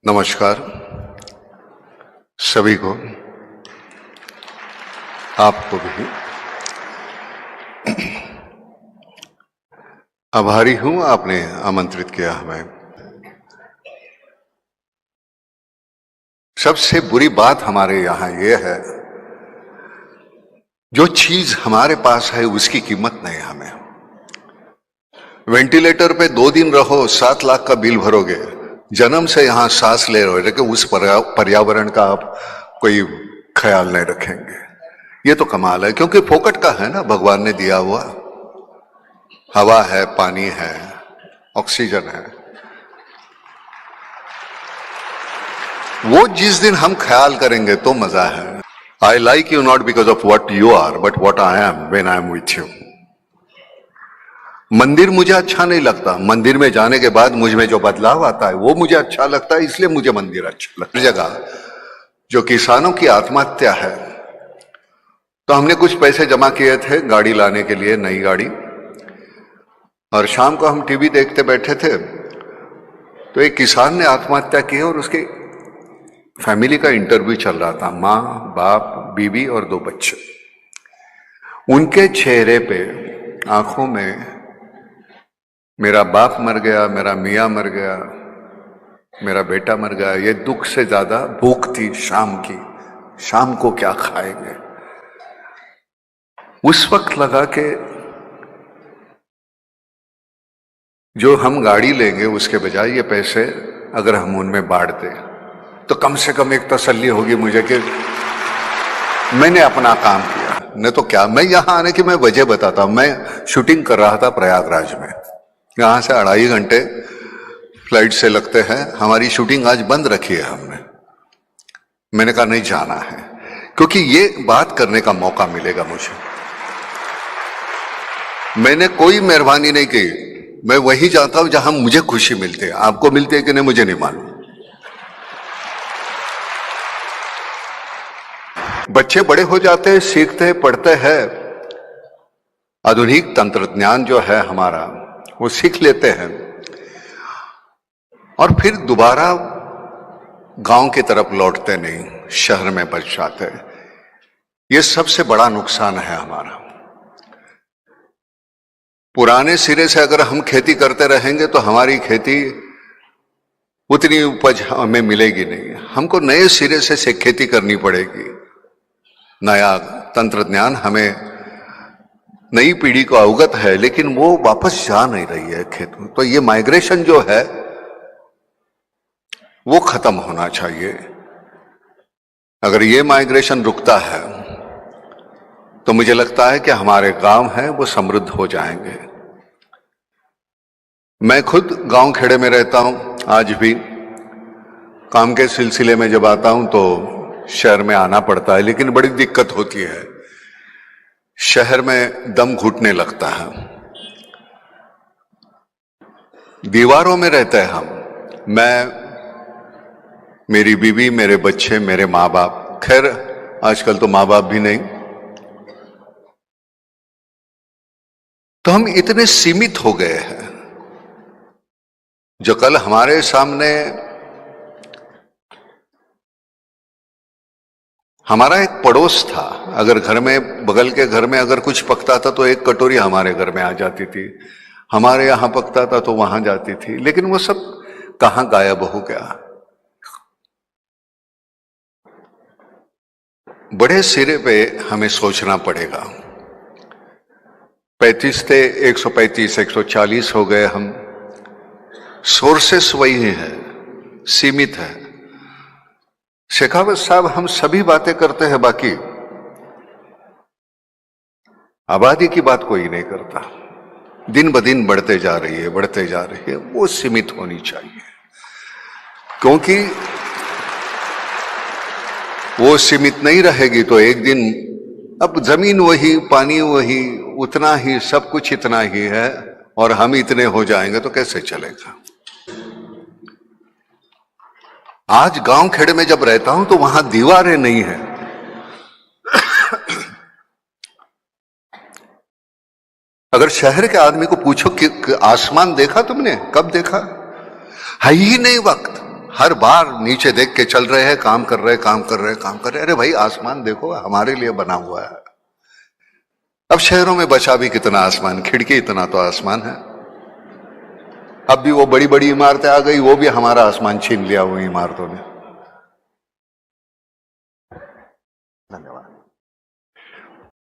नमस्कार सभी को, आपको भी। आभारी हूं आपने आमंत्रित किया हमें। सबसे बुरी बात हमारे यहां यह है, जो चीज हमारे पास है उसकी कीमत नहीं हमें। वेंटिलेटर पे 2 दिन रहो, 7 लाख का बिल भरोगे। जन्म से यहां सांस ले रहे हो, लेकिन उस पर्यावरण का आप कोई ख्याल नहीं रखेंगे। ये तो कमाल है, क्योंकि फोकट का है ना, भगवान ने दिया हुआ। हवा है, पानी है, ऑक्सीजन है। वो जिस दिन हम ख्याल करेंगे तो मजा है। I like you not because of what you are, but what I am when I am with you. मंदिर मुझे अच्छा नहीं लगता, मंदिर में जाने के बाद मुझ में जो बदलाव आता है वो मुझे अच्छा लगता है, इसलिए मुझे मंदिर अच्छा लगता है। जगह जो किसानों की आत्महत्या है, तो हमने कुछ पैसे जमा किए थे गाड़ी लाने के लिए, नई गाड़ी। और शाम को हम टीवी देखते बैठे थे, तो एक किसान ने आत्महत्या की और उसके फैमिली का इंटरव्यू चल रहा था। माँ, बाप, बीवी और 2 बच्चे। उनके चेहरे पे, आंखों में, मेरा बाप मर गया, मेरा मियाँ मर गया, मेरा बेटा मर गया, ये दुख से ज्यादा भूख थी शाम की। शाम को क्या खाएंगे। उस वक्त लगा कि जो हम गाड़ी लेंगे उसके बजाय ये पैसे अगर हम उनमें बांट दें तो कम से कम एक तसल्ली होगी मुझे कि मैंने अपना काम किया। नहीं तो क्या, मैं यहां आने की मैं वजह बताता हूं। मैं शूटिंग कर रहा था प्रयागराज में। यहां से 2.5 घंटे फ्लाइट से लगते हैं। हमारी शूटिंग आज बंद रखी है हमने। मैंने कहा नहीं, जाना है, क्योंकि ये बात करने का मौका मिलेगा मुझे। मैंने कोई मेहरबानी नहीं की। मैं वही जाता हूं जहां मुझे खुशी मिलती है। आपको मिलती है कि नहीं मुझे नहीं मालूम। बच्चे बड़े हो जाते हैं, सीखते हैं, पढ़ते हैं। आधुनिक तंत्रज्ञान जो है हमारा, वो सीख लेते हैं और फिर दोबारा गांव की तरफ लौटते नहीं, शहर में बच जाते हैं। ये सबसे बड़ा नुकसान है हमारा। पुराने सिरे से अगर हम खेती करते रहेंगे तो हमारी खेती उतनी उपज हमें मिलेगी नहीं। हमको नए सिरे से खेती करनी पड़ेगी। नया तंत्रज्ञान हमें, नई पीढ़ी को अवगत है, लेकिन वो वापस जा नहीं रही है खेत में। तो ये माइग्रेशन जो है वो खत्म होना चाहिए। अगर ये माइग्रेशन रुकता है तो मुझे लगता है कि हमारे गांव हैं वो समृद्ध हो जाएंगे। मैं खुद गांव खेड़े में रहता हूं। आज भी काम के सिलसिले में जब आता हूं तो शहर में आना पड़ता है, लेकिन बड़ी दिक्कत होती है। शहर में दम घुटने लगता है। दीवारों में रहते हैं हम। मैं, मेरी बीवी, मेरे बच्चे, मेरे माँ बाप। खैर आजकल तो माँ बाप भी नहीं। तो हम इतने सीमित हो गए हैं। जो कल हमारे सामने हमारा एक पड़ोस था, अगर घर में, बगल के घर में अगर कुछ पकता था तो एक कटोरी हमारे घर में आ जाती थी। हमारे यहां पकता था तो वहां जाती थी। लेकिन वो सब कहां गायब हो गया। बड़े सिरे पे हमें सोचना पड़ेगा। 35 थे, 135, 140 हो गए हम। सोर्सेस वही है, सीमित है। शेखावत साहब, हम सभी बातें करते हैं, बाकी आबादी की बात कोई नहीं करता। दिन ब दिन बढ़ते जा रही है, बढ़ते जा रही है। वो सीमित होनी चाहिए, क्योंकि वो सीमित नहीं रहेगी तो एक दिन, अब जमीन वही, पानी वही, उतना ही, सब कुछ इतना ही है, और हम इतने हो जाएंगे तो कैसे चलेगा। आज गांव खेड़े में जब रहता हूं तो वहां दीवारें नहीं है। अगर शहर के आदमी को पूछो कि आसमान देखा तुमने, कब देखा, है ही नहीं वक्त। हर बार नीचे देख के चल रहे हैं, काम कर रहे हैं, काम कर रहे हैं, काम कर रहे हैं। अरे भाई आसमान देखो, हमारे लिए बना हुआ है। अब शहरों में बचा भी कितना आसमान, खिड़की इतना तो आसमान है। अब भी वो बड़ी बड़ी इमारतें आ गई, वो भी हमारा आसमान छीन लिया हुई इमारतों ने। धन्यवाद।